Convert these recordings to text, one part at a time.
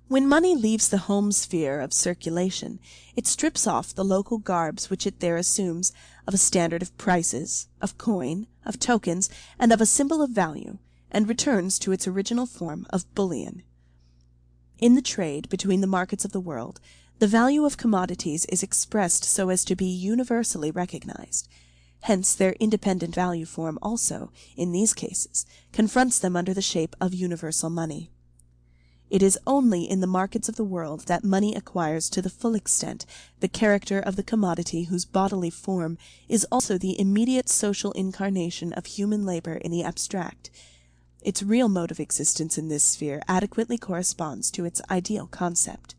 When money leaves the home sphere of circulation, it strips off the local garbs which it there assumes of a standard of prices, of coin, of tokens, and of a symbol of value, and returns to its original form of bullion. In the trade between the markets of the world, the value of commodities is expressed so as to be universally recognized. Hence their independent value form also, in these cases, confronts them under the shape of universal money. It is only in the markets of the world that money acquires to the full extent the character of the commodity whose bodily form is also the immediate social incarnation of human labor in the abstract. Its real mode of existence in this sphere adequately corresponds to its ideal concept.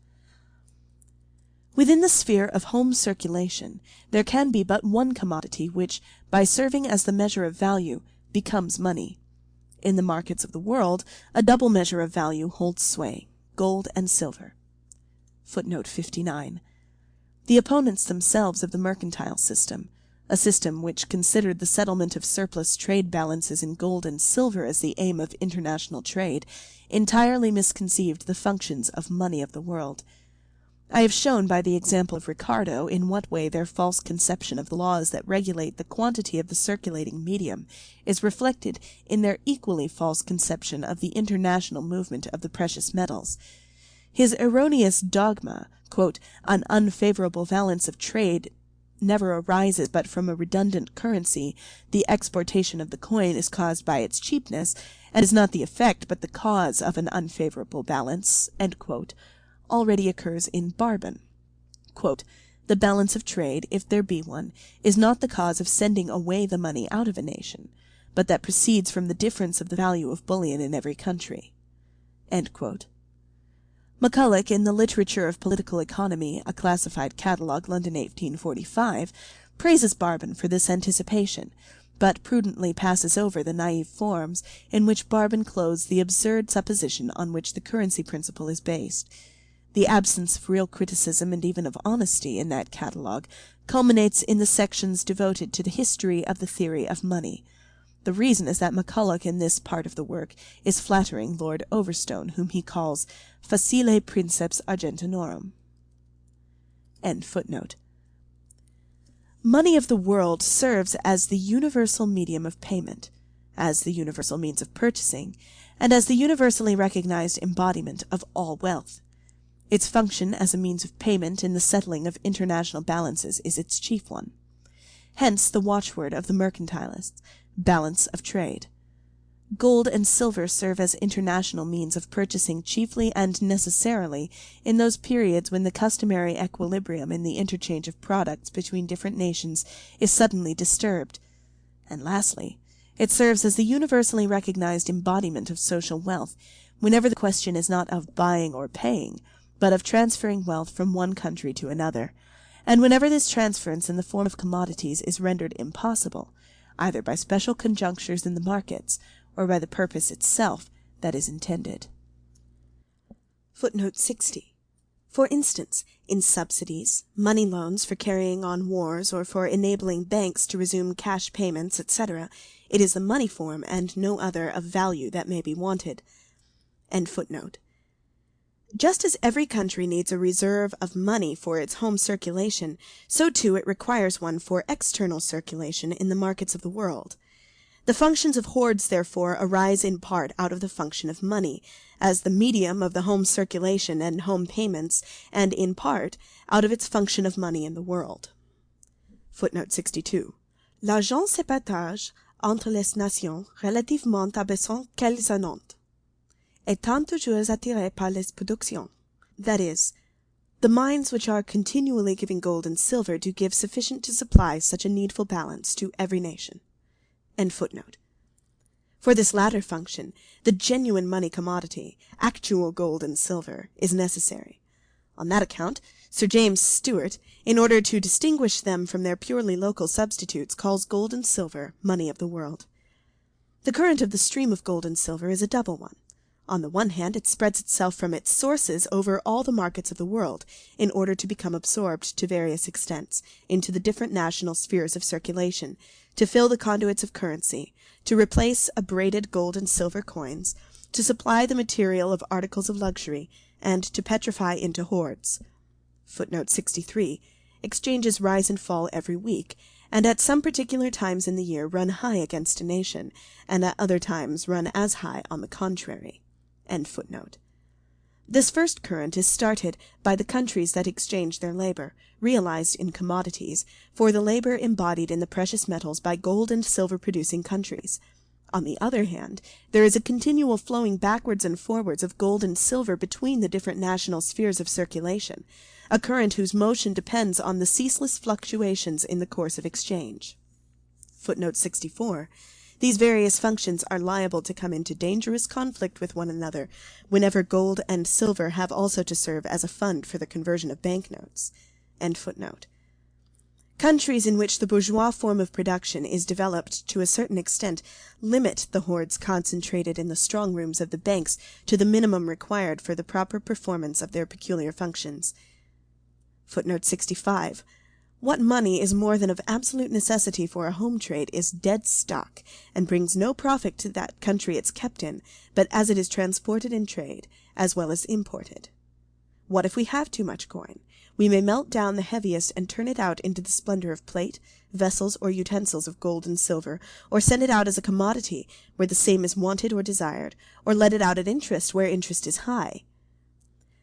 Within the sphere of home circulation, there can be but one commodity which, by serving as the measure of value, becomes money. In the markets of the world, a double measure of value holds sway, gold and silver. Footnote 59. The opponents themselves of the mercantile system, a system which considered the settlement of surplus trade balances in gold and silver as the aim of international trade, entirely misconceived the functions of money of the world. I have shown by the example of Ricardo in what way their false conception of the laws that regulate the quantity of the circulating medium is reflected in their equally false conception of the international movement of the precious metals. His erroneous dogma, "an unfavorable balance of trade never arises but from a redundant currency, the exportation of the coin is caused by its cheapness, and is not the effect but the cause of an unfavorable balance," already occurs in Barbon. "The balance of trade, if there be one, is not the cause of sending away the money out of a nation, but that proceeds from the difference of the value of bullion in every country." Macaulay, in the Literature of Political Economy, a classified catalogue, London 1845, praises Barbon for this anticipation, but prudently passes over the naive forms in which Barbon clothes the absurd supposition on which the currency principle is based. The absence of real criticism and even of honesty in that catalogue culminates in the sections devoted to the history of the theory of money. The reason is that Macaulay in this part of the work is flattering Lord Overstone, whom he calls facile princeps argentinorum. Money of the world serves as the universal medium of payment, as the universal means of purchasing, and as the universally recognized embodiment of all wealth. Its function as a means of payment in the settling of international balances is its chief one. Hence the watchword of the mercantilists, balance of trade. Gold and silver serve as international means of purchasing chiefly and necessarily in those periods when the customary equilibrium in the interchange of products between different nations is suddenly disturbed. And lastly, it serves as the universally recognized embodiment of social wealth, whenever the question is not of buying or paying, but of transferring wealth from one country to another, and whenever this transference in the form of commodities is rendered impossible, either by special conjunctures in the markets, or by the purpose itself that is intended. Footnote 60. For instance, in subsidies, money loans for carrying on wars, or for enabling banks to resume cash payments, etc., it is the money form and no other of value that may be wanted. Just as every country needs a reserve of money for its home circulation, so too it requires one for external circulation in the markets of the world. The functions of hoards, therefore, arise in part out of the function of money, as the medium of the home circulation and home payments, and in part out of its function of money in the world. Footnote 62. L'argent se partage entre les nations relativement à besoins qu'elles en ont, étant toujours attirées par les productions. That is, the mines which are continually giving gold and silver do give sufficient to supply such a needful balance to every nation. For this latter function, the genuine money commodity, actual gold and silver, is necessary. On that account, Sir James Stuart, in order to distinguish them from their purely local substitutes, calls gold and silver money of the world. The current of the stream of gold and silver is a double one. On the one hand, it spreads itself from its sources over all the markets of the world, in order to become absorbed to various extents into the different national spheres of circulation, to fill the conduits of currency, to replace abraded gold and silver coins, to supply the material of articles of luxury, and to petrify into hordes. Footnote 63. Exchanges rise and fall every week, and at some particular times in the year run high against a nation, and at other times run as high on the contrary. End footnote. This first current is started by the countries that exchange their labor, realized in commodities, for the labor embodied in the precious metals by gold and silver producing countries. On the other hand, there is a continual flowing backwards and forwards of gold and silver between the different national spheres of circulation, a current whose motion depends on the ceaseless fluctuations in the course of exchange. Footnote 64. These various functions are liable to come into dangerous conflict with one another whenever gold and silver have also to serve as a fund for the conversion of banknotes. End footnote. Countries in which the bourgeois form of production is developed to a certain extent limit the hoards concentrated in the strong rooms of the banks to the minimum required for the proper performance of their peculiar functions. Footnote 65. What money is more than of absolute necessity for a home trade is dead stock, and brings no profit to that country it's kept in, but as it is transported in trade, as well as imported. What if we have too much coin? We may melt down the heaviest and turn it out into the splendor of plate, vessels, or utensils of gold and silver, or send it out as a commodity where the same is wanted or desired, or let it out at interest where interest is high.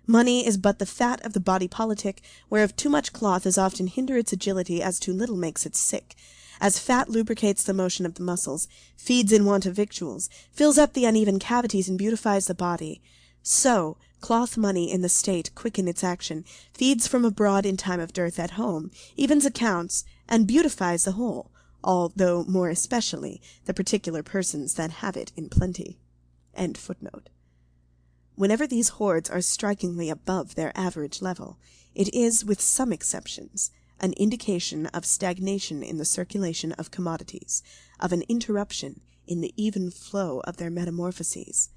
Money is but the fat of the body politic, whereof too much cloth as often hinder its agility as too little makes it sick. As fat lubricates the motion of the muscles, feeds in want of victuals, fills up the uneven cavities and beautifies the body, so cloth money in the state quicken its action, feeds from abroad in time of dearth at home, evens accounts, and beautifies the whole, although more especially the particular persons that have it in plenty. End footnote. Whenever these hoards are strikingly above their average level, it is, with some exceptions, an indication of stagnation in the circulation of commodities, of an interruption in the even flow of their metamorphoses,